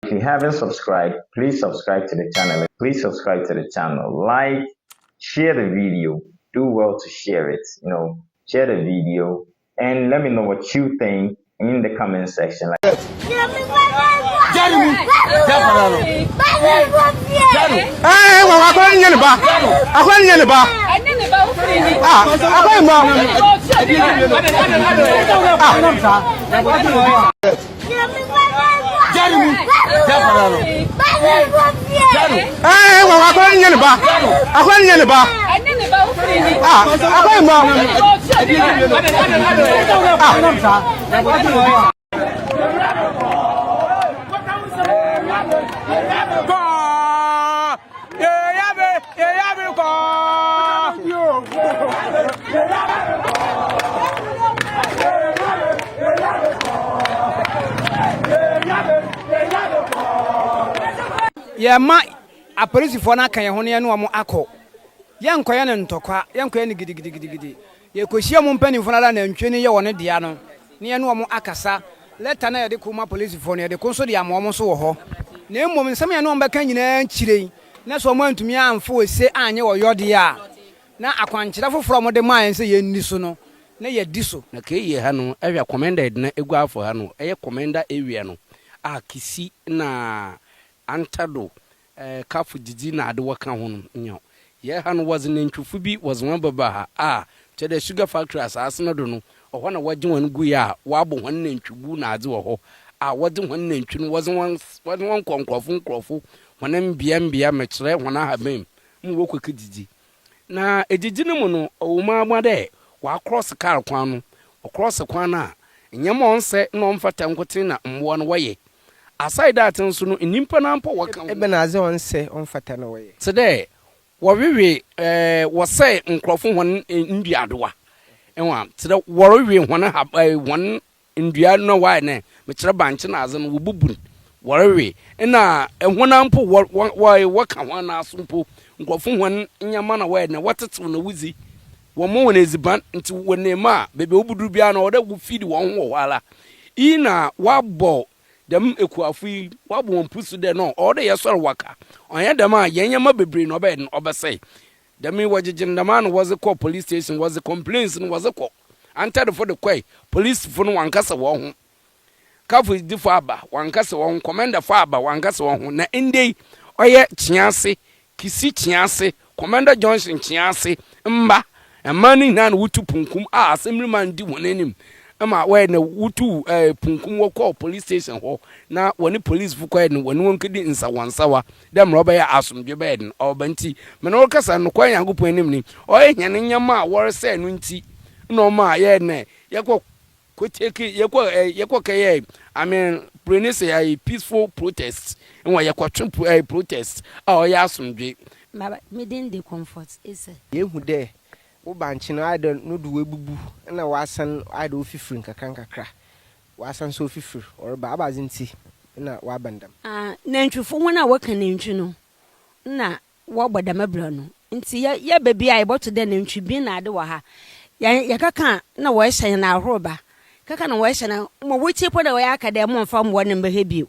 If you haven't subscribed, please subscribe to the channel. Please subscribe to the channel. Like, share the video. Do well to share it. Share the video and let me know what you think in the comment section. Yeah, my a police for na kan ho ne no mo akọ ye nkoye ne ntokwa ye nkoye ne gidigidi ye koshia mo mpani fo na ntwe ne ye woni dia no ne ye no mo akasa leta na ye de kuma police for ne ye de konso dia mo so wo ho na emmom nsam ye no mbeka nyina nchirei na so mo antumi amfo ese anye wo yode a na akwankyera foforo mo de man se ye nni so no na ye di so na ke ye ha no awia commended na egu afo ha no eye commender ewia no a kisi na antado kafu jiji na ade waka ho no nyo ye ha no was nentwufu bi was one baba ha che the sugar factory asase no do no oho na waje wan gu ya wabo hon nentwubu na ade wo ho waje hon nentwu no was one konkrofo honem bia mekire hona ha bem mu wo kweke jiji na ejiji no mu no o ma amade wa cross car kwan no o cross kwan na nyema onse no mfata nkote na mbo no waye aside that nso no nimpa na mpo waka ebe na aze onse onfata no waye today wɔwewe wɔsɛ nkrɔfo hɔn nduadoa enwa today wɔrewe hɔn ndua no wa ne mekyerɛ banche na aze no wobubun wɔrewe na hɔn mpo wɔka hɔn asompo nkrɔfo hɔn nyama na wa ne wɔtetew na wuzi wɔmo wɔn eziban nti wɔnema bebe obuduru bia na wɔda gu feed wɔn ho wala ina wabɔ dem ekuafu wabo won pusu de no o de yesoro waka onya dem a yenyama bebre no be obesai dem wajijin dem an was call police station was complaints no was call anted for the quay police for no wankasa wo ho kafu di for aba wankasa wo commander for aba wankasa wo ho na ndei oye chiase kisi chiase commander Johnson chiase mba emani na wutu punkum a assembly man di wonanim ama we na wutu punkum wo call police station ho na woni police fu kwed no woni won kedi nsawansawa dem roba ya asomdwe bed no obanti me no kasa no kwan yankopon anim ni o ehene nyama a wore se no nti no ma ye ne yekọ koteke yekọ kay I mean promise a peaceful protest nwa yekọ twen protest o ya asomdwe baba me den de comfort is yehu de wo banche no ade no do webubu na wasan ade ofifiri nkakra wasan so ofifiri or ba abazinti na wabandam nantwufo wona waka nantwu no na wobodama bra no nti ya baby a iboto de nantwu bi na ade wa ha ya kaka na wo ehye na ahoroba kaka na wo ehye na mo wuchi po da wo aka de mo mfa mo ne mbahe bio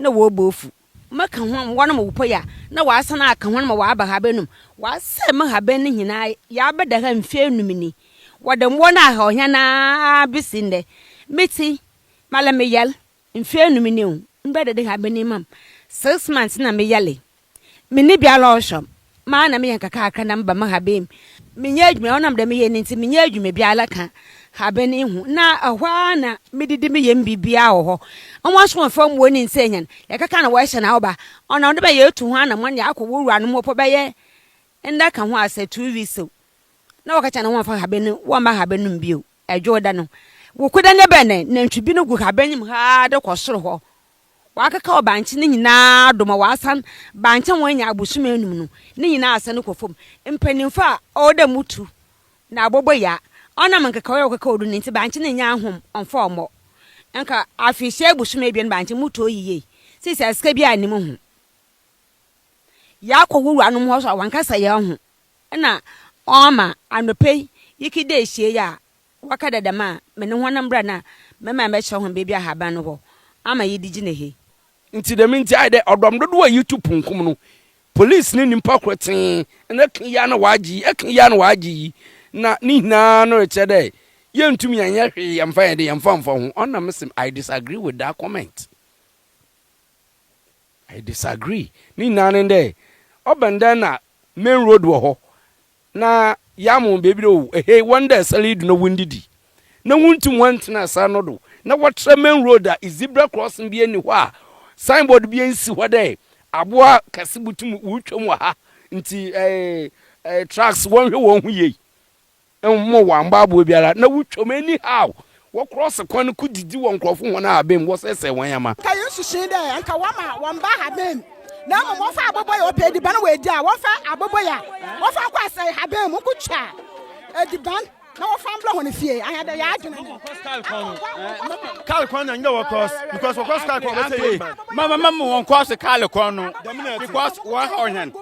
na wo bofu maka ho wona mo po ya na wasan aka ho na wa aba ha benum wase ma ha ben hina ya beda ha mfe num ni wadam wona ha ohia na bisinde meti malame yal mfe num ni o mbeda de ha ben mam 6 months na me yale me ni bia lo shom ma na me yankaka aka na mba ma ha bem me nya adwuma onam de me ye nti me nya adwuma bia alaka ha ben hu na ahwa na medidi me yem bibia wo ho onwa so fam woni nsenyan yakaka na wo hye na oba ona ode be ye tu ho na mo nya akowura no mo po be ye nda ka ho ase 2 weeks na wakacha na wonfa ha ben wo ma ha ben mbio adwoda no wo kuda ne be ne ntwibi no gu ha ben ha de kwosoro ho wakaka obanchi ne nyina doma wasan bancha wonya abusuma enum no ne nyina ase no kofom mpanimfa oda mutu na abobo ya ona mankaka wo kaka odu nti banchi ne nya ahom onfa omo enka afihye abusuma ebien banchi mutu oyiye sisi aska bi anim ho ya kwowuru anum ho so wankasa ya ho na oma anope yikide ehie ya wakada dama me ne honam bra na mema me che ho bebi ahaba no ho ama yidigi ne he nti dem nti ai de odom dodo a YouTube punkum no police ni nimpa kroten na kan ya na waji kan ya na waji na ni na no reche de yentumi anya hwe yamfa ye de yamfa mfa ho ona mesim I disagree with that comment. I disagree. Ni na nde obenda na main road wo ho na yamu baby do hey one day salid no windidi na wuntum wantena sa no do na watre main road a zebra crossing bi ani ho a signboard bi ansi ho de aboa kasibutum wutwam wa ha nti trucks wonhwe won hu yei mo wamba abo biara na wutwam ani how wo cross kwan ku didi won krofo won abem wo sese won yama ka yesu shin de anka wama wamba habem na mo fa aboboya opedi ban we dia wo fa aboboya wo fa kwasai habem ku twa ediban na wo fa mbla ho ne fie anya de ya adwene Kal kon na ndo cross because cross kal kon we say mama won cross kal kon no because wa honyan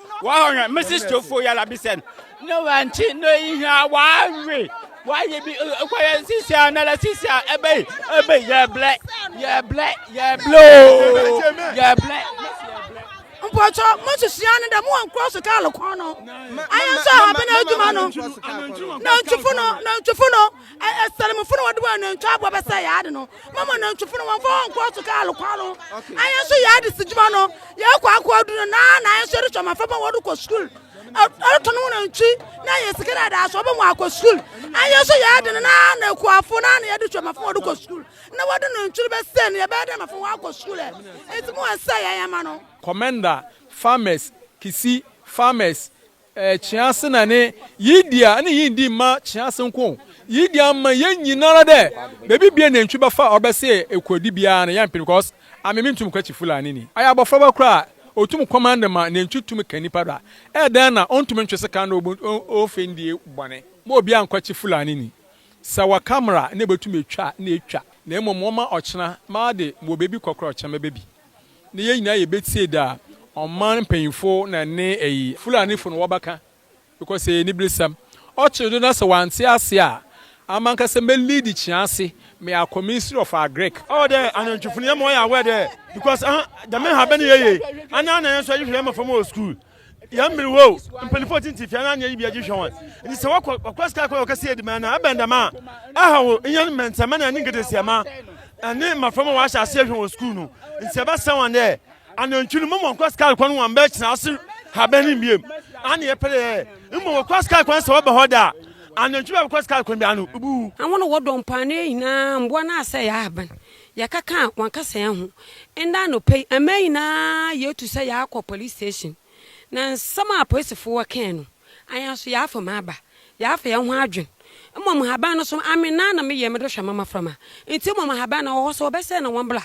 mrs tofo yala bi said no anti no ihia wa we why you be sisia na la sisia ebe ya black ya blue ya black Mpocho mo sia ne da mo wan cross kal kon no ayan so ha be na adwuma no na ntwufo no salim fu no wadu na ntwa abo be say ya ade no mama na ntwufo no wan fo cross kal kon no ayan so ya ade sijuma no ya kwa adu na ayan so re choma fa ma wadu ko school autonomo na ntwi na yesikira da so be mo akọ school ayan so ya ade na kuafo na ya de choma fa wadu ko school na wadu na ntwi be say na ya be de ma fa akọ school enti mo say ya ma no commander farmers kisi farmers chiase na ne yidia ne yindi ma chiase nko yidia ma yenyinara de bebi bia na ntwi ba fa obese ekodi bia na yan because amemintum kwachi Fulani ni aya bofra ba kra otum commander ma na ntwi tum kanipa da den na ontum ntwese kan na ofendie bone ma obi an kwachi Fulani ni sawa camera ne betum etwa na etwa na emomoma ochena ma de mo bebi kokro ochema bebi ne yeyina ye betie da oman painful na ne Fulani fo no wabaka because ni blisam ochido na se wanti ase a amanka se me lead chiase me a ministry of agric oh there and ntwufuni am ya we there because the men have been ye ana na so yi hwe from school ya mmiri wo mpelifo tinti fia na yi bia ji hwe ni se wakwa ska kwa ka se di man na abenda ma aha wo yan mentama na ni ngedesi ama ane ma from wa sha se hwe school no nse ba san wan there anantwunu mo kwa ska kwa no wan ba china ase ha bani biem ane ye pele mo kwa ska kwa se wo be hoda anantwunu kwa ska kwa bi anu ubu anwono wodon pane ina mbo na ase ya aban ya kaka wan kasa ya hu enda no pay amaina ye tu say ya akọ police station na sama police fo wakan no ayan so ya afa maba ya afa ya hu adwen mmom haba no so amena na me ye me do hwa mama frama enti mmom haba na wo so obese na wan bla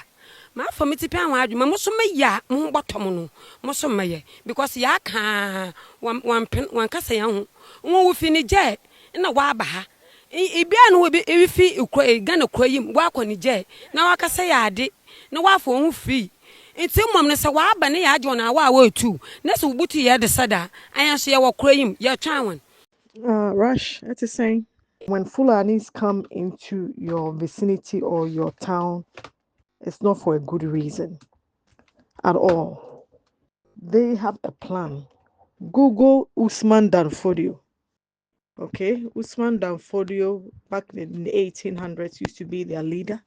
ma afa me tipi an adwen mo so me ya mo botom no mo so me ye because ya ka wan kasa ya hu won wo fini je na wa aba ha ibia no we fi Ghana kroyim wa akọ ni je na wa kasa ya ade na wa afọ hu fi enti mmom ne se wa aba ne ya ajo na wa tu na se wubutu ye de sada ayan so ye wo kroyim ye twan Rush, that's the saying. When Fulanis come into your vicinity or your town, it's not for a good reason at all. They have a plan. Google Usman Danfodio. Okay, Usman Danfodio back in the 1800s used to be their leader.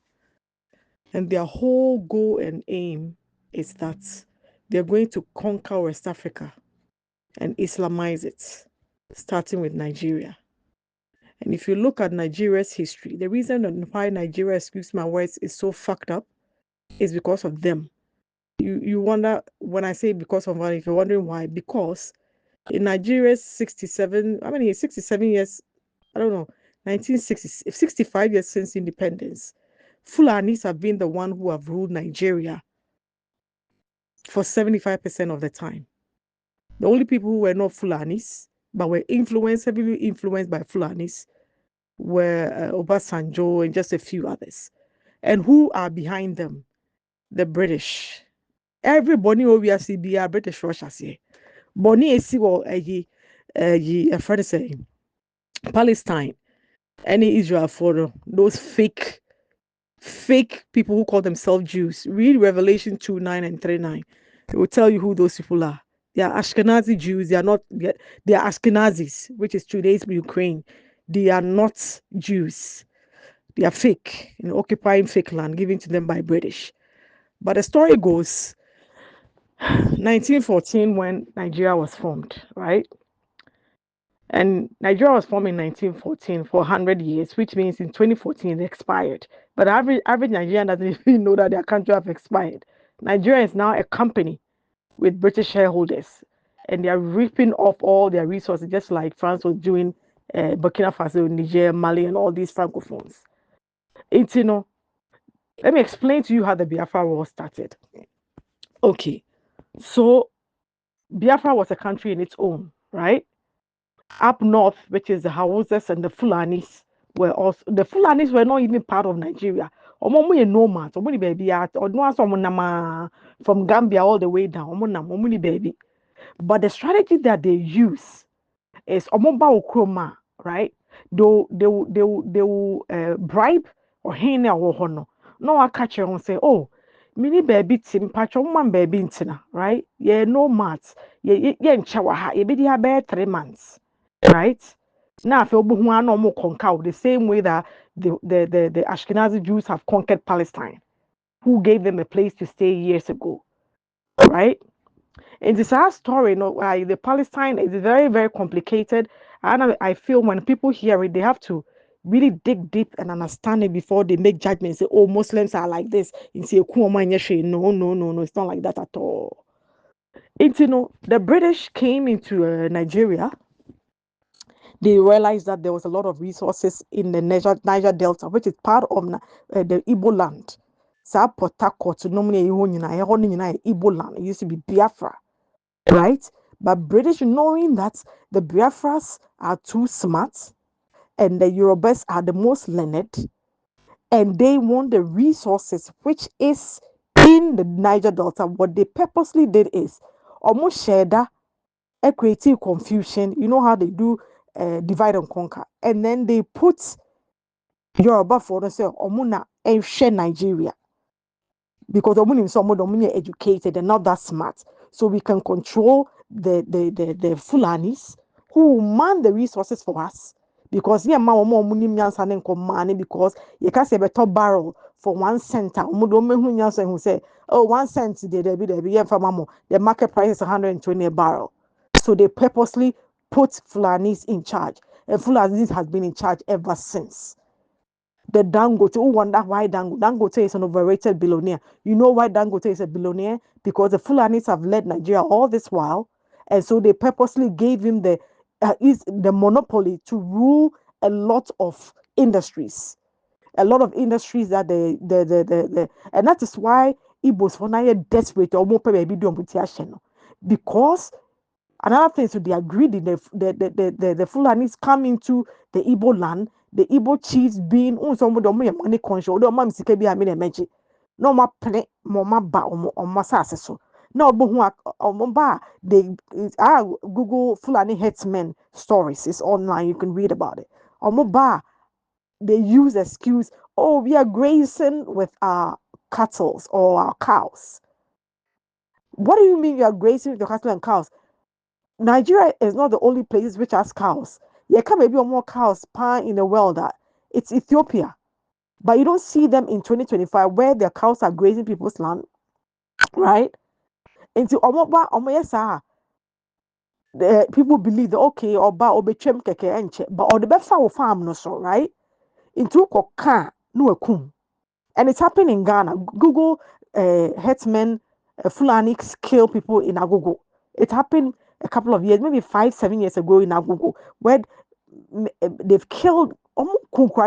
And their whole goal and aim is that they're going to conquer West Africa and Islamize it, starting with Nigeria. And if you look at Nigeria's history, the reason why Nigeria, excuse my words, is so fucked up is because of them. You wonder, when I say because of what, if you're wondering why, because in Nigeria's 67 years, I don't know, 1960, 65 years since independence, Fulanis have been the one who have ruled Nigeria for 75% of the time. The only people who were not Fulanis, but were heavily influenced by Fulanis, were Obasanjo and just a few others. And who are behind them? The British. Everybody obviously be a British Russia say. Boni esi wo a friend saying Palestine, any Israel for those fake fake people who call themselves Jews. Read Revelation 2:9 and 3:9. It will tell you who those people are. They are Ashkenazi Jews. They are not. They are Ashkenazis, which is today's Ukraine. They are not Jews. They are fake, occupying fake land given to them by British. But the story goes, 1914 when Nigeria was formed, right? And Nigeria was formed in 1914 for 100 years, which means in 2014 it expired. But average Nigerian doesn't even know that their country have expired. Nigeria is now a company with British shareholders, and they are ripping off all their resources, just like France was doing Burkina Faso, Niger, Mali, and all these francophones. It's, let me explain to you how the Biafra war started. Okay, so Biafra was a country in its own, right? Up north, which is the Hausas and the Fulanis, the Fulanis were not even part of Nigeria. Nomads, from Gambia all the way down. Baby. But the strategy that they use is okroma, right? They will bribe or hene or hono. No one catch you and say, oh, mini baby tim patch man baby intina, right? Yeah, no mats. Yeah, in chawaha, ye be 3 months. Right? Now, if you more conquer the same way that the Ashkenazi Jews have conquered Palestine, who gave them a place to stay years ago, right? And this our story, the Palestine is very, very complicated. And I feel when people hear it, they have to really dig deep and understand it before they make judgments. Say, oh, Muslims are like this. And say, no, it's not like that at all. It's, the British came into Nigeria. They realized that there was a lot of resources in the Niger Delta, which is part of the Igbo land. So Port Harcourt, normally Igbo land. It used to be Biafra, right? But British, knowing that the Biafras are too smart and the Yorubas are the most learned, and they want the resources which is in the Niger Delta, what they purposely did is almost share that, creating confusion. You know how they do divide and conquer, and then they put Yoruba for themselves omuna and share Nigeria because omuni someone educated and not that smart, so we can control the Fulanis who man the resources for us because yeah ma omo omuni nyansa ne nkomane because you can say better barrel for 1 cent omo mehu nyansa who say oh 1 cent there be yeah for the market price is 120 a barrel. So they purposely put Fulanis in charge. And Fulanis has been in charge ever since. The Dangote, who wonder why Dangote? Dangote is an overrated billionaire. You know why Dangote is a billionaire? Because the Fulanis have led Nigeria all this while. And so they purposely gave him the monopoly to rule a lot of industries. A lot of industries that and that is why Igbos for now desperate because another thing, so they are greedy. The Fulanis come into the Igbo land. The Igbo chiefs being somebody money conscious. No ma misike bi amina meji. No ma pene ma ba omo sase so. Na obo hu ba they Google Fulani headsmen stories. It's online. You can read about it. Omo ba they use excuse. Oh, we are grazing with our cattle or our cows. What do you mean you are grazing with your cattle and cows? Nigeria is not the only place which has cows. There can maybe more cows in the world. It's Ethiopia. But you don't see them in 2025 where their cows are grazing people's land, right? Into the people believe that okay, oba obechem keke enche, but or the befa farm no so, right? Into koka no ekum. And it's happening in Ghana. Google herdsmen, Fulanis kill people in Agogo. It happened a couple of years, maybe 5-7 years ago in Agogo, where they've killed almost 20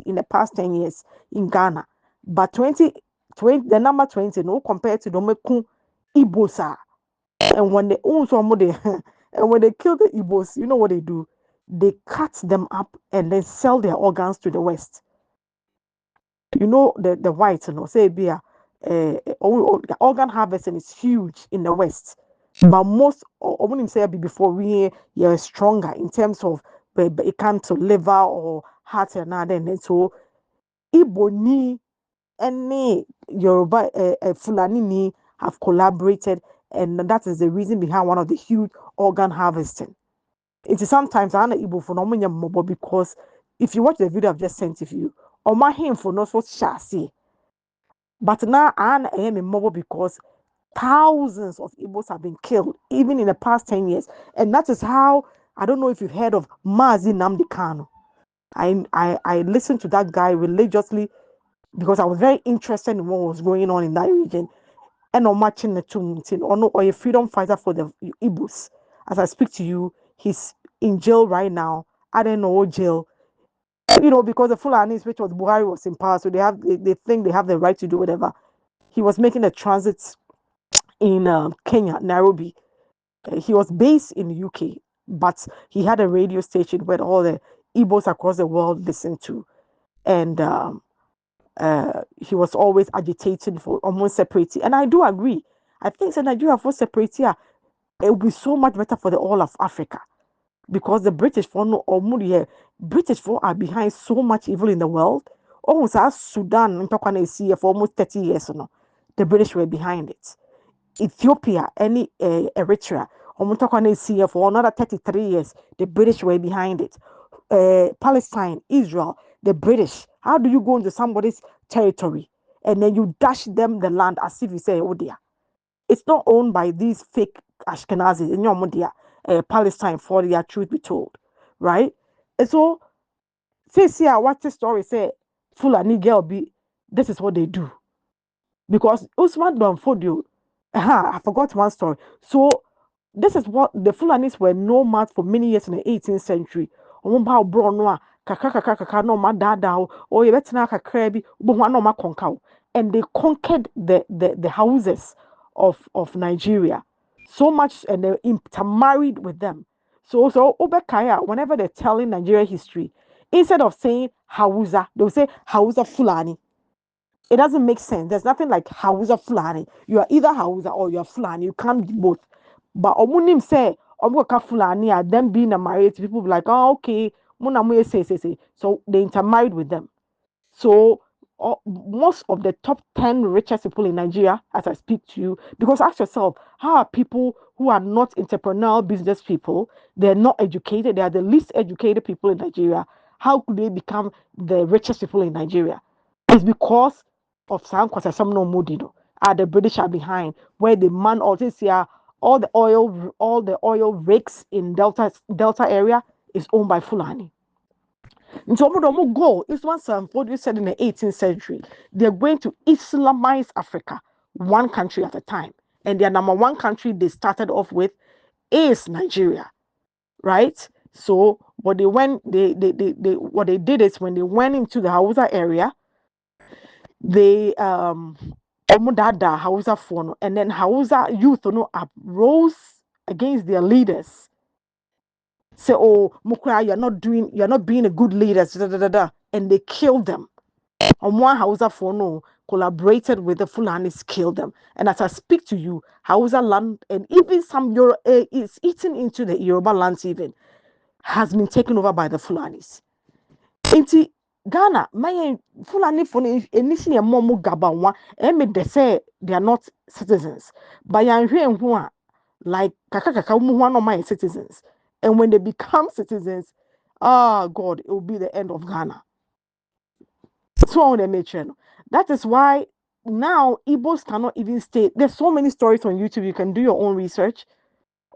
in the past 10 years in Ghana. But 20, the number 20, no, compared to the Ibosa. And when they own somebody, and when they kill the Ibos, you know what they do? They cut them up and then sell their organs to the West. You know the whites, say be organ harvesting is huge in the West, but most I wouldn't say before we are stronger in terms of it comes to liver or heart and other, and so Igbo ni any Yoruba Fulani ni have collaborated, and that is the reason behind one of the huge organ harvesting. It is sometimes I Igbo for no mobile because if you watch the video I've just sent to you, or my him for no what shall but now I am mobile because thousands of Igbos have been killed even in the past 10 years, and that is how I don't know if you've heard of Mazi Nnamdi Kanu. I listened to that guy religiously because I was very interested in what was going on in that region. And on matching the two or a freedom fighter for the Igbos. As I speak to you, he's in jail right now. I don't know jail. Because the Fulanis, which was Buhari, was in power, so they think they have the right to do whatever. He was making a transit in Kenya, Nairobi. He was based in the UK, but he had a radio station where all the Igbos across the world listened to. And he was always agitating for almost separate. And I do agree. I think that Nigeria for separate, it will be so much better for the all of Africa. Because the British British are behind so much evil in the world. Almost as Sudan for almost 30 years. The British were behind it. Ethiopia, any Eritrea, for another 33 years, the British were behind it. Palestine, Israel, the British. How do you go into somebody's territory and then you dash them the land as if you say, oh dear? It's not owned by these fake Ashkenazis in your Palestine, for their truth be told, right? And so, say, I watch the story, say, Fulani girl be, this is what they do. Because Usman Danfodio, I forgot one story. So, this is what the Fulanis were nomads for many years in the 18th century. And they conquered the houses of Nigeria so much, and they intermarried with them. So Obekaya, whenever they're telling Nigeria history, instead of saying Hausa, they'll say Hausa Fulani. It doesn't make sense. There's nothing like Hausa Fulani. You are either Hausa or you're Fulani. You can't be both. But Omunim say Omuka Fulani are them being a married, people be like, oh, okay, Munamuye say. So they intermarried with them. So most of the top 10 richest people in Nigeria, as I speak to you, because ask yourself, how are people who are not entrepreneurial business people, they're not educated, they are the least educated people in Nigeria, how could they become the richest people in Nigeria? It's because of some no Mudino. The British are behind, where the man also see all the oil rigs in Delta area is owned by Fulani. And so goal is what you said in the 18th century. They're going to Islamize Africa, one country at a time. And their number one country they started off with is Nigeria, right? So what they did is when they went into the Hausa area, they Hausa phone, and then Hausa youth rose against their leaders. Say, oh, Mukra, you're not being a good leader, and they killed them. One Hausa phone collaborated with the Fulanis, killed them. And as I speak to you, Hausa land and even some is eaten into the Yoruba lands even has been taken over by the Fulanis. Inti Ghana, my Fulani phone initially a momu gabawa, and they say they are not citizens. But I'm hearing like Kakaka one of my citizens. And when they become citizens, God, it will be the end of Ghana. So that is why now Igbos cannot even stay. There's so many stories on YouTube. You can do your own research.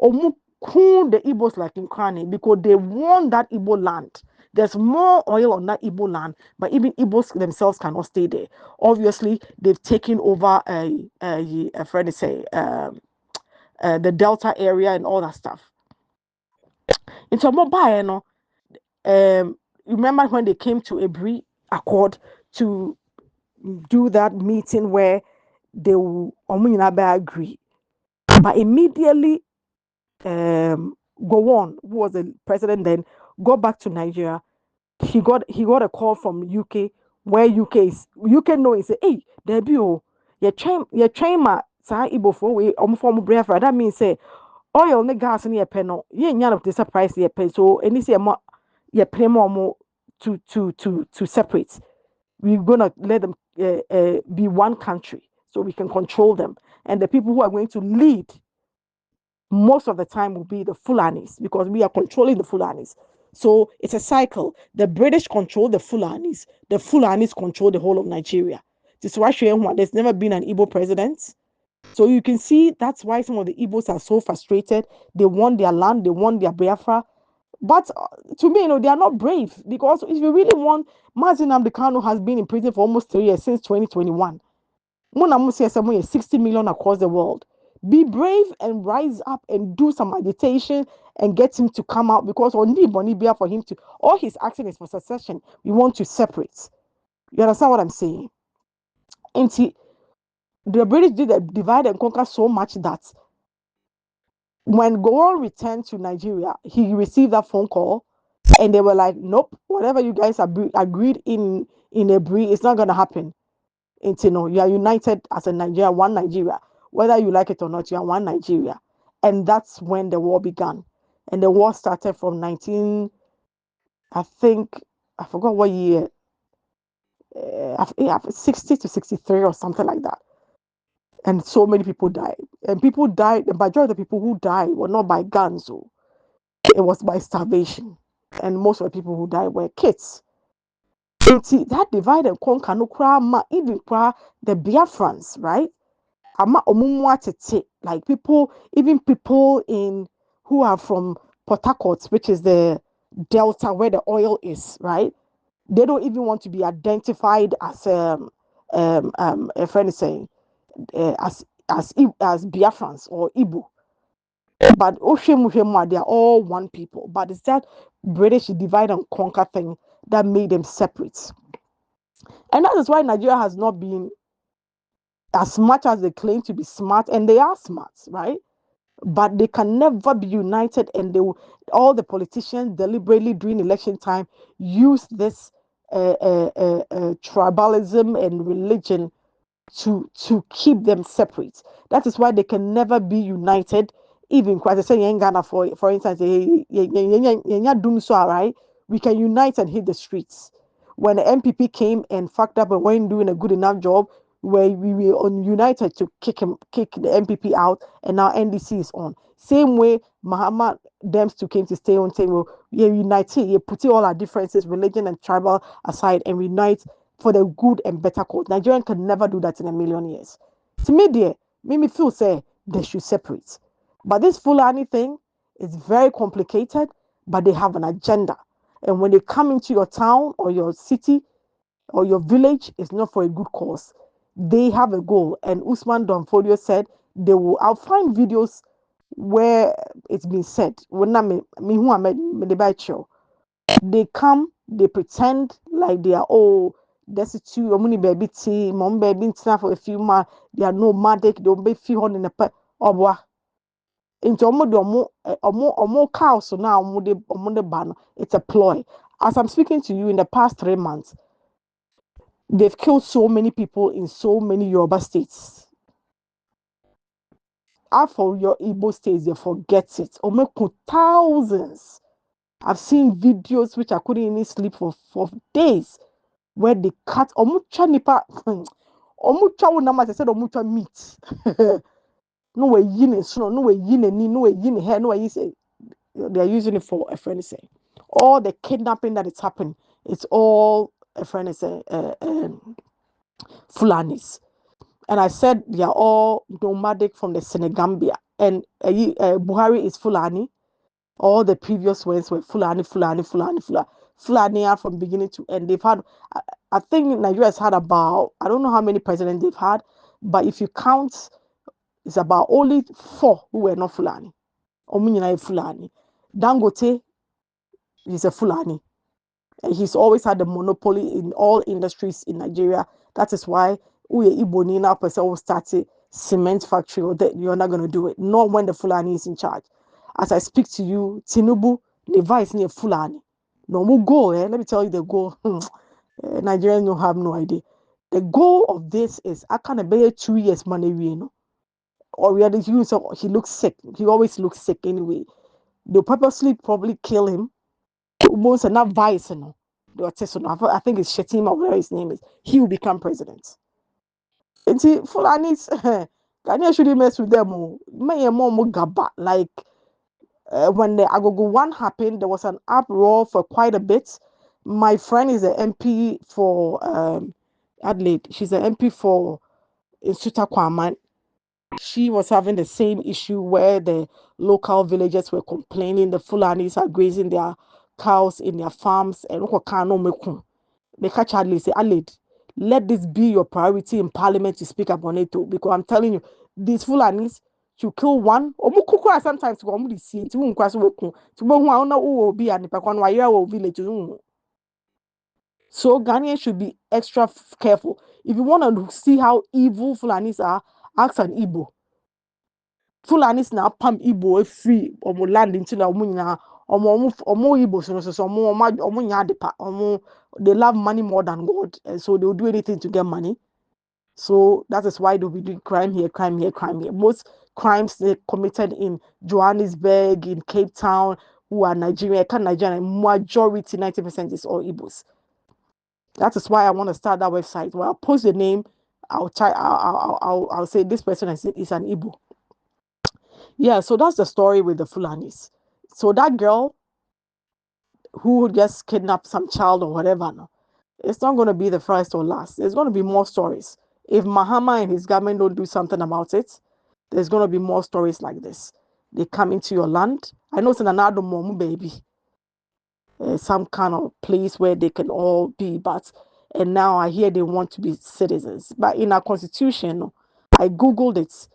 The Igbos like in Krani because they want that Igbo land. There's more oil on that Igbo land, but even Igbos themselves cannot stay there. Obviously, they've taken over a friend say the Delta area and all that stuff. In Mobile, remember when they came to a Bri Accord to do that meeting where they will agree, but immediately Gowon, who was the president then, go back to Nigeria. He got a call from UK where UK know say, hey, debut, you train ma sa Igbo for we form Biafra. That means say oil ne gas ne penno. You ain't of the surprise ye pay so any say more ye pay more to separate. we're gonna let them be one country so we can control them. And the people who are going to lead most of the time will be the Fulanis because we are controlling the Fulanis. So it's a cycle. The British control the Fulanis control the whole of Nigeria. This is why there's never been an Igbo president. So you can see that's why some of the Igbos are so frustrated. They want their land, they want their Biafra. But to me, they are not brave because if you really want, Mazi Nnamdi Kanu has been in prison for almost 3 years since 2021. Mona 60 million across the world. Be brave and rise up and do some agitation and get him to come out because on the Bonibia for him to, all he's asking is for secession. We want to separate. You understand what I'm saying? And see, the British did a divide and conquer so much that when Gowon returned to Nigeria, he received that phone call and they were like, nope, whatever you guys agreed in Ebri, it's not going to happen. And you are united as a Nigeria, one Nigeria. Whether you like it or not, you are one Nigeria. And that's when the war began. And the war started from I forgot what year, 60 to 63 or something like that. And so many people died. And people died, the majority of the people who died were not by guns, so it was by starvation. And most of the people who died were kids. And see, that divide and conquer, no cry, even cry the Biafrans, right? Like people, even people who are from Port Harcourt, which is the delta where the oil is, right? They don't even want to be identified as a friend is saying as Biafrans or Igbo. But they are all one people. But it's that British divide and conquer thing that made them separate. And that is why Nigeria has not been as much as they claim to be smart, and they are smart, right? But they can never be united, and all the politicians deliberately during election time use this tribalism and religion to keep them separate. That is why they can never be united. Even quite say in Ghana, for instance, right? We can unite and hit the streets. When the MPP came and fucked up and weren't doing a good enough job, where we were united to kick the MPP out, and now NDC is on. Same way, Muhammad Dems came to stay on, saying, well, we are united, you put all our differences, religion and tribal aside, and unite for the good and better cause. Nigerian can never do that in a million years. To me, dear, made me feel say they should separate. But this Fulani thing is very complicated, but they have an agenda. And when they come into your town or your city or your village, it's not for a good cause. They have a goal. And Usman Donfodio said I'll find videos where it's been said. They come, they pretend like they are all destitute, or money baby tea, mom baby for a few months, they are nomadic, they'll be few on in a pet or into omo cows so now omo ban. It's a ploy. As I'm speaking to you, in the past 3 months, they've killed so many people in so many Yoruba states. For your Igbo states, they forget it. Omo thousands. I've seen videos which I couldn't even sleep for days, where they cut omucha nipa omucha wonama they said omucha meat. No way yin so no way yin ni no way yin hair no way you say they are using it for a friend say. All the kidnapping that is happening, it's all a friend say Fulanis. And I said they are all nomadic from the Senegambia, and Buhari is Fulani. All the previous ones were Fulani from beginning to end. They've had, I think Nigeria has had about, I don't know how many presidents they've had, but if you count, it's about only 4 who were not Fulani. Omunyina Fulani. Dangote is a Fulani. And he's always had the monopoly in all industries in Nigeria. That is why Uye Iboni now person will start a cement factory, or that you're not going to do it. Not when the Fulani is in charge. As I speak to you, Tinubu, Levi is near Fulani. No more goal, let me tell you the goal. Nigerians don't have no idea. The goal of this is I can't bear 2 years money, or we had to use. He looks sick. He always looks sick anyway. They'll purposely probably kill him. Most are not vice, I think it's Shetima, whatever his name is. He will become president. And see, Fulanis, Ghanaians shouldn't mess with them. My mom gaba like when the Agogo one happened, there was an uproar for quite a bit. My friend is an MP for Adelaide. She's an MP for Insuta Kwaman. She was having the same issue where the local villagers were complaining the Fulanis are grazing their cows in their farms and they catch Adelaide say, Adelaide, let this be your priority in parliament to speak up on it too. Because I'm telling you, these Fulanis to kill one or sometimes to come to see to be and village. So Ghanaians should be extra careful. If you want to see how evil Fulanis are, ask an Igbo. Fulanis na pam Igbo free omo land into na omo nyina omo Igbo so omo nya depa omo they love money more than God, and so they will do anything to get money. So that is why they'll be doing crime here, crime here, crime here. Most crimes they committed in Johannesburg, in Cape Town, who are Nigerian, majority 90% is all Igbos. That is why I want to start that website where I'll post the name. I'll say this person is an Igbo. Yeah, so that's the story with the Fulanis. So that girl who just kidnapped some child or whatever, no, it's not going to be the first or last. There's going to be more stories. If Mahama and his government don't do something about it, there's going to be more stories like this. They come into your land. I know it's an another mom, baby. Some kind of place where they can all be, and now I hear they want to be citizens. But in our constitution, I googled it.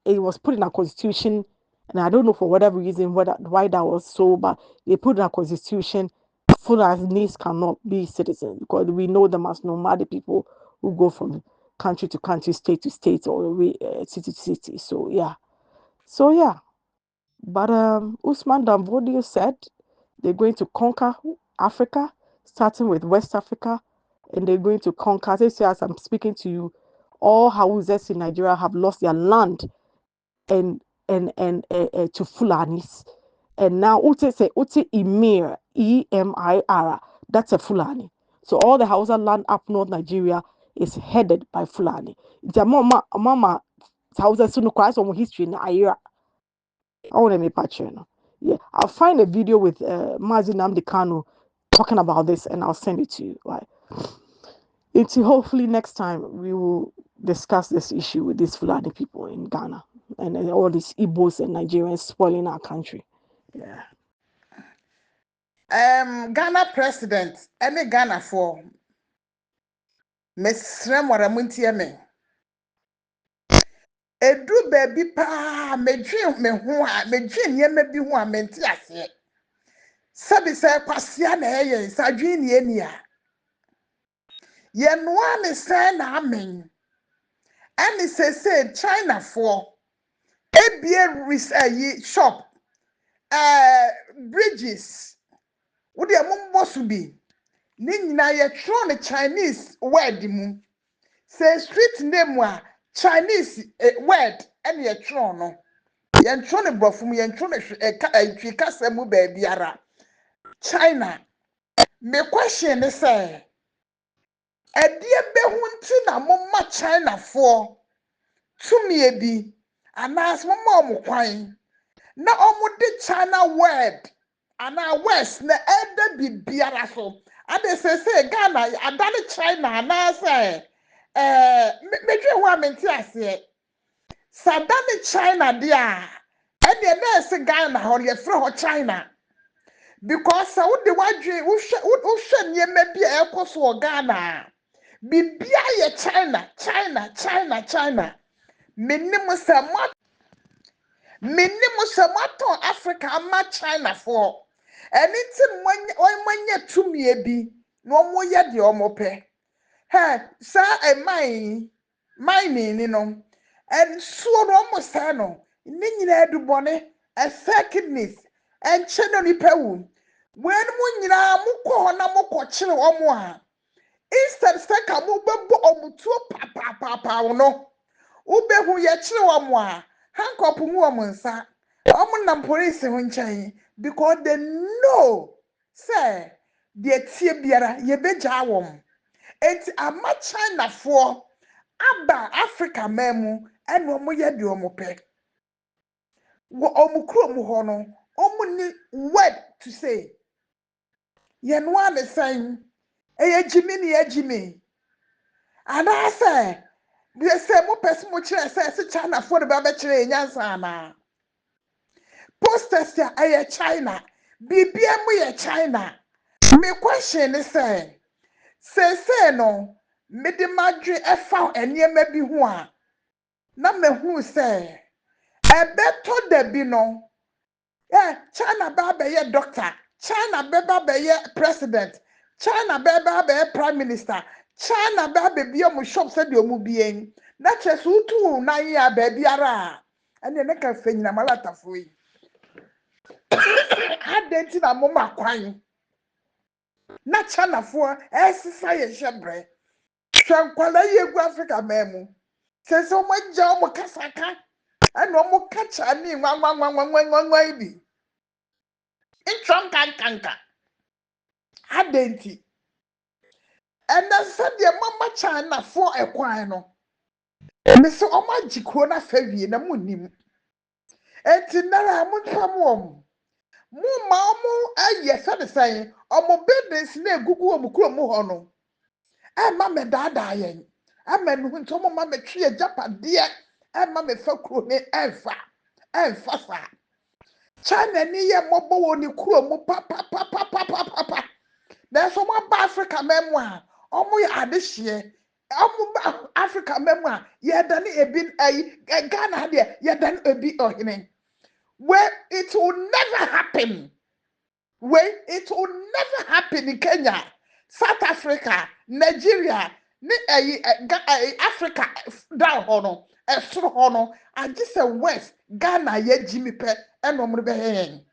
It was put in our constitution, and I don't know for whatever reason why that was so, but they put in our constitution Fulanis cannot be citizens because we know them as nomadic people who go from country to country, state to state, or city to city. So yeah. But Usman Damvodio said they're going to conquer Africa, starting with West Africa, and they're going to conquer. As I'm speaking to you, all Hausas in Nigeria have lost their land and to Fulanis. And now Ute Emir, EMIR, that's a Fulani. So all the Hausa land up north Nigeria is headed by Fulani. The mama Hausa sunu kwa so history na Ira. I want to make picture. Yeah, I'll find a video with Mazi Nnamdi Kanu talking about this and I'll send it to you. Right. Until hopefully next time we will discuss this issue with these Fulani people in Ghana and all these Igbos and Nigerians spoiling our country. Yeah. Ghana president, any Ghana for Miss Ramwaramuntia me. Edu baby pa me dream me ho a me dream ye me bi ho a menti ase. Sabi se kwasia na eye sadwi ni eni a. Ye noa me say na amen. Ani say China for ebie shop bridges. Wo de amombo so bi. Ni nyina ye tro ne Chinese word mu. Say street name wa Chinese word any a tro no. Yen tro ne brofum yen tro ne twi kasa mu ba biara. China. Me question is say edie be hunti na momma China for tumi ebi anas momma omukwan na omude China word ana west na ede bi biara so ade say Ghana adane China na say medwe ho amenti ase sadane China dia ede na say Ghana ho ye frɛ ho China because wo de wadwe wo hwɛ nyema bi a ekoso Ghana bibia ye China minnim samato Africa ama China for anything when tumi ebi no mo ye de omope he sa mine ni no and so no mo say no ni nyina edubone a kidneys and cheno ni pewu when mo nyina mo ko na mo ko kire omo a instead say ka mo bebo omutuo papa no ubehu ye kire omo a handcuff mu omo nsa omo na police ho nkyɛn because they know say de tie biara ye beja wom enti ama China for aba Africa memu ene omo ye de omo pe wo omo krom ho no omo ni word to say ye no ane san eye jimi ni ejimi ana say de say mo pese mo kire say China for de ba be kire nyansa na posters ya eye China bibia mo ye China me question is say no me de madwe efa enema bi ho a na me hu say ebeto da bi no China ba be ye doctor China ba be ye president China ba be prime minister China ba be bi omo shop say de omo bien na chesu tu na ya ba biara ene ne ka fe nyina malata foi adenti na mo makwan na China for esisa ye shebre hwankwala ye gu Africa memu sese omo gya omo kasaka ana omo kacha ni nwa bi introm kankanka adenti ena sade mama China for ekwan no me so omo agikro na fa wie na munim enti na mo twam mo ma omo aye sade san omo business na egugu omo krom ho no ma me dada yen ama me hu nto mo ma me twe japade ma me fa kro ne enfa sa China ni ye mobo wo ni kro mo pa na so mo ba Africa memu a omo ye adehye omo ba Africa memu a ye dane ebi Ghana de ye dane ebi ohene where it will never happen in Kenya, South Africa, Nigeria, ni Africa down hono, esro hono, and just a West Ghana ye Jimmy pe and omrebe hen.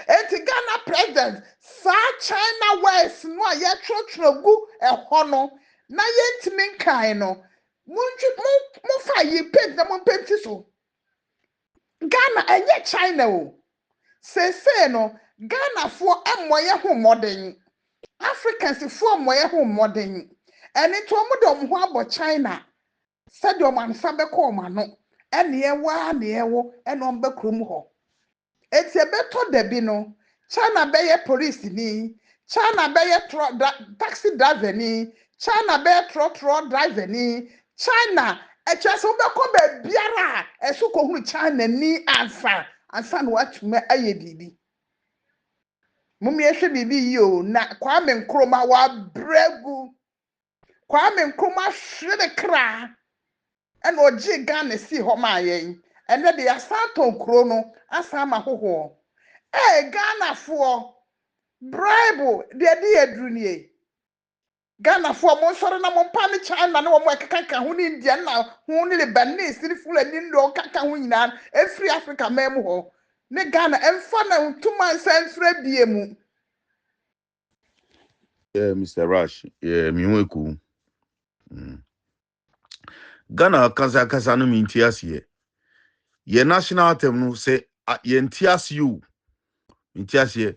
And Ghana president South China West no ye tro gu e hono na ye ntimi kan no mo fa ye paint na mo paint so Ghana enye China o say no Ghana for amoye ho modern Africans for amoye ho modern and it omo dom ho abo China said your man sabe ko ma no ene ye wa ne ye wo ene ombe krom ho eti ebeto da bi no China be ye police ni China be ye taxi driver ni China be tro driver ni China etwese wo be ko be biara esu ko hu China ni ansa no watuma aye bibi mummy ehwe bibi yo na Kwame Nkrumah wa bregu Kwame Nkrumah hwere kra ena oji Ghana si ho ma yen ene de asanton kro no asama hoho Ghana for bribe de eduru nie Ghana for mo sore na mo pa ni China na mo ekeka ho ni India na ho ni Lebanese ni Fulani ndo kaka ho nyina efri Africa mem ho ne Ghana emfa na ntuma nsanfra biemu. Mr. Rush, miweku. Ghana kasa no mintiasie. Ye national anthem no say ye ntiasie o. Mintiasie.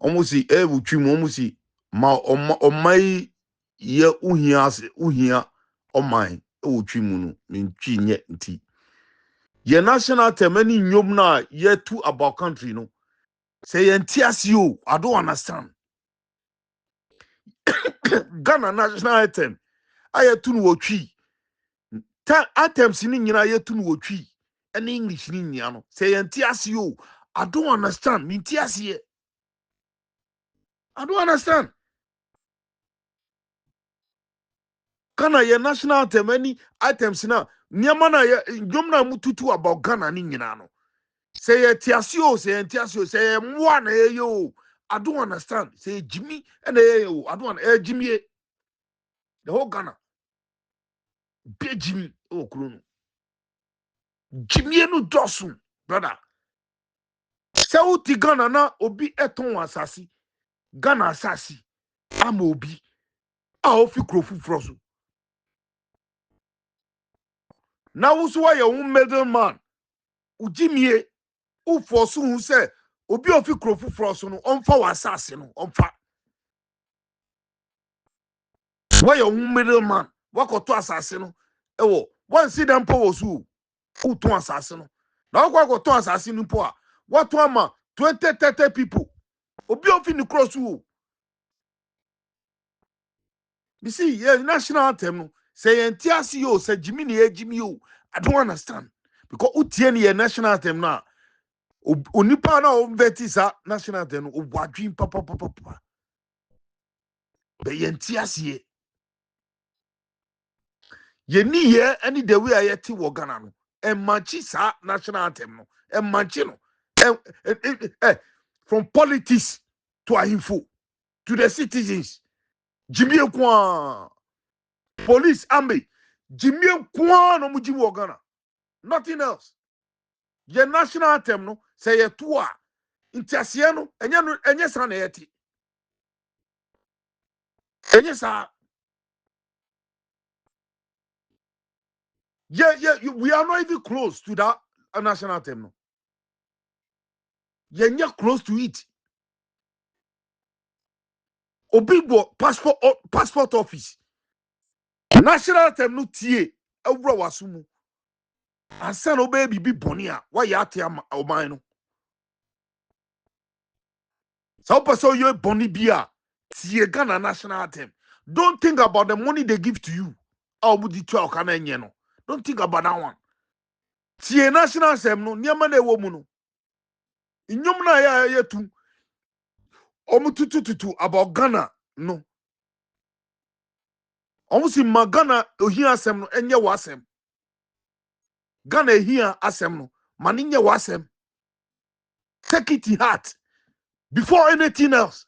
Omusi wutwim omusi ma omai ye uhia omai wutwim no mintwi nye nti. Ye national anthem any nyom na ye to about country no. Say ye ntiasie o. I don't understand. Ghana national anthem ayetu no wotwi. Items ni nyina yetu no wotwi and English ni nyina no say entiase o I don't understand me entiase I don't understand Ghana ye national anthem any items na nyama na nyom na mututu about Ghana ni nyina no say entiase o say mwa na ye yo I don't understand say Jimmy and yo I don't Jimmy the whole Ghana be Jimmy o kuro Jimmy no dosun brother say uti Ghana na obi eton asasi Ghana asasi ama obi a ofi krofu froso na wuso wa ye un middleman ujimie u forso hu se obi ofi krofu froso no onfa wa asasi no onfa Why your middleman? What got to assassin? Oh, one see them powers who to assassin. Now what got to assassin poor? What one man 20-30 people? Obi off in the cross who? You see, yeah, national anthem. Say NTRCO, say Jimmy O. I don't understand because Utieni national anthem now. Onipa na o vetisa national anthem o wadwin papa. Be yentiasie. Ye ni ye any the way ayeti wo Ghana no. E manchi sa national anthem no. E manchi no. From politics to ahimfo to the citizens. Jimmy Kwan. Police, army, Jimmy Kwan no muji wo Ghana. Nothing else. Ye national anthem no say ye toa. Intiasie no enye sa na yeti. Enye sa. Yeah, we are not even close to that national anthem no. You're not close to it. Obibo passport office. National anthem no tie ewura wasumu. Ansa no baby bi boni a why ya ate oman no. So person you boni bia tie Ghana national anthem. Don't think about the money they give to you. No. Don't think about that one. Tie national anthem no niam na ewo mu no. Inyom na ya tu. Tutu about Ghana no. Almost in Ghana ohia asem no enye wasem. Ghana ehia asem no maninye wasem. Take it in heart before anything else.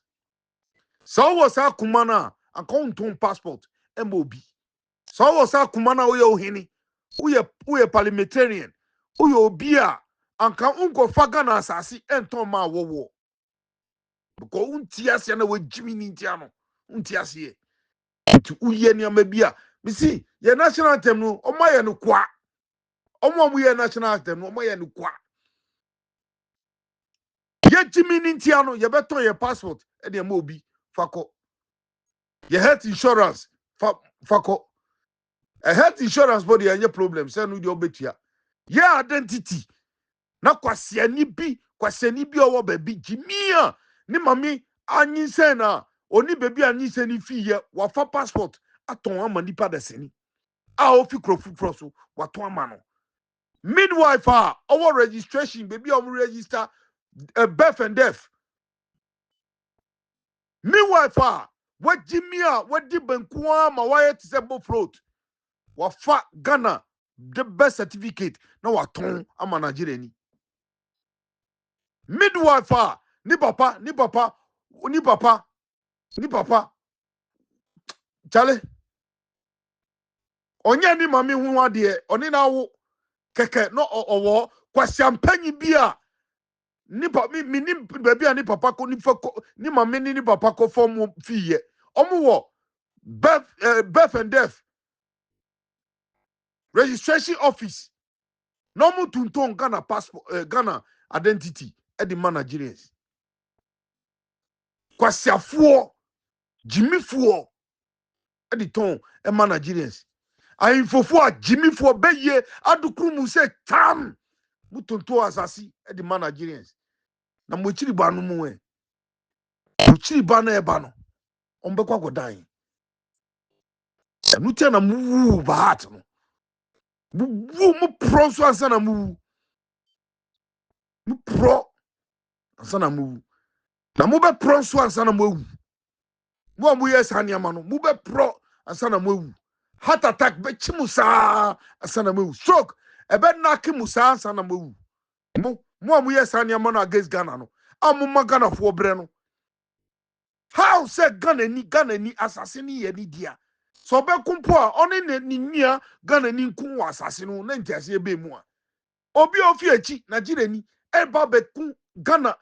So was our kumana and count passport MOB. So was our kumana uye ohini. Uye parliamentarian. Uye obia and kan unko fagana asasi enton ma wo. Because untiasi na we Jimmy Nintiano. Untiasi to uye ni amebia. Me see, your national anthem no, omaya no kwa. Omo we national anthem no, omaya no kwa. Ye Jimmy Nintiano, ye beton your passport, and your mobi, fako. Your health insurance, fako. A health insurance body and your problem, send with your betia. Ye identity. Na kwasiani bi owo baby Jimmy. Ni mami, anyi sena, oni baby anyi seni fiye, wafa passport, aton amani pa de seni. A ofi krofu proso, waton amano. Midwife, our registration, baby, register birth and death. Midwife, what Jimmy, what did Benkwa, my wife is a float. What fat Ghana, the best certificate. No, what ton, I'm a Nigerian. Midwife, ni papa. Charlie. Onye ni mami hu ade, oni na wo keke no owo kwasiampanyi bia. Ni baby ani papa ko ni fako ni mami ni papa ko form fiye omo wo birth and death registration office no mu tunton Ghana passport Ghana identity e di Nigerians kwasiafuo jimifuo e di ton e Nigerians ayinfofo a jimifuo beye adukuru mu se tam mu tunton asasi e di Nigerians na mo chiri ba no mu e mo chiri ba na e ba no ombekwa godan enu tia na mu ba hat no mu pro so ansa na mu pro ansa na mu na mu be pro so ansa na mu mo mu yes aniama no mu be pro ansa na mu heart attack be chimusa ansa na mu stroke e be knock musa ansa na mu mo yes aniama no against Ghana no amuma Ghana fo bre no. How say Ghana ni assassin ye ni dia. So be kumpo a oni ni nia Ghana ni nku assassin no na ntiase e be mu a. Obi ofi achi Nigeria ni e ba be ku Ghana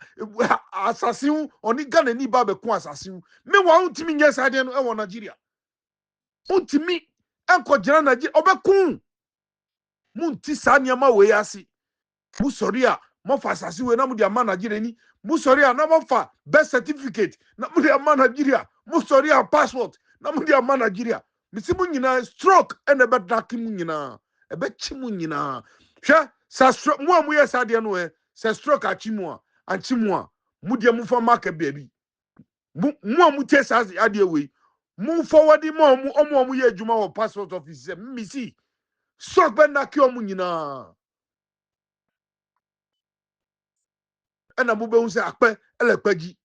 assassin oni Ghana ni ba be ku assassin. Me wa untimi nya sade no e wo Nigeria. Untimi enko jira Nigeria obe ku. Munti sa niama we ase. Mu sori a mo fa assassin we na mu dia ma Nigeria ni. Musori na mofa birth certificate na mu de Nigeria musori passport na mo dia ma Nigeria misi mu nyina stroke and ebe daki mu nyina ebe chi mu nyina hwe sa stroke mu amu yes ade no sa stroke achi mu a anchi mu a mu dia mu fa market baby mu amu test ade we mu forward mu amu ye adwuma wo passport office misi stroke be daki omu nyina ena mu be hu se akpe ele kpaji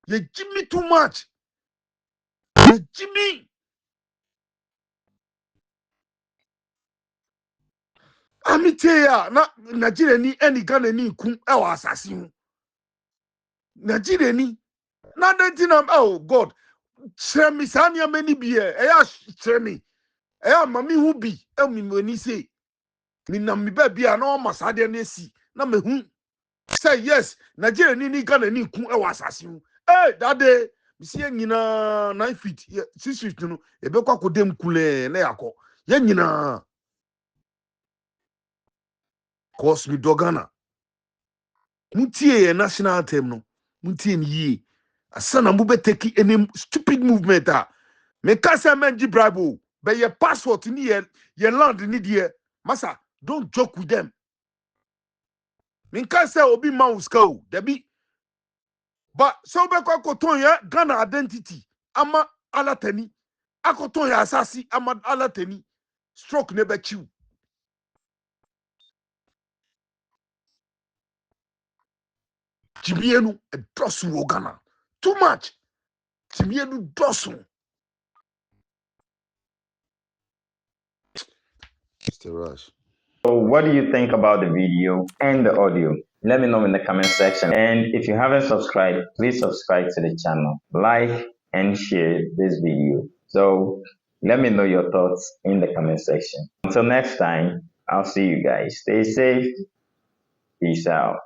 ye Jimmy too much ye Jimmy amite ya na Nigeria ni eni Ghana ni ku e wa asase hu Nigeria ni na dentina oh God Shremi sanya many be ya Shremi ya mami hu bi e mi mani say mi na mi ba bia na o masade na si na me hu say yes Nigeria ni Ghana ni ku e wa asase hu that day mi see nyina 9 feet 6 feet no e be kwa kodem kule na yakọ ye nyina cause mi dogana mutie ye national anthem no mutie ni yi asana mu be take any stupid movement me kasa menji bribe be your passport ni ye land ni die masa don't joke with them me kasa obi mouse ka o debi but so be kwa koton ya Ghana identity ama alatani akoton ya asasi ama alatani stroke ne be chiw Jibienu a dosu wo Ghana too much Jibienu dosu Mr. Rush. So what do you think about the video and the audio? Let me know in the comment section. And if you haven't subscribed, please subscribe to the channel. Like and share this video. So let me know your thoughts in the comment section. Until next time, I'll see you guys. Stay safe. Peace out.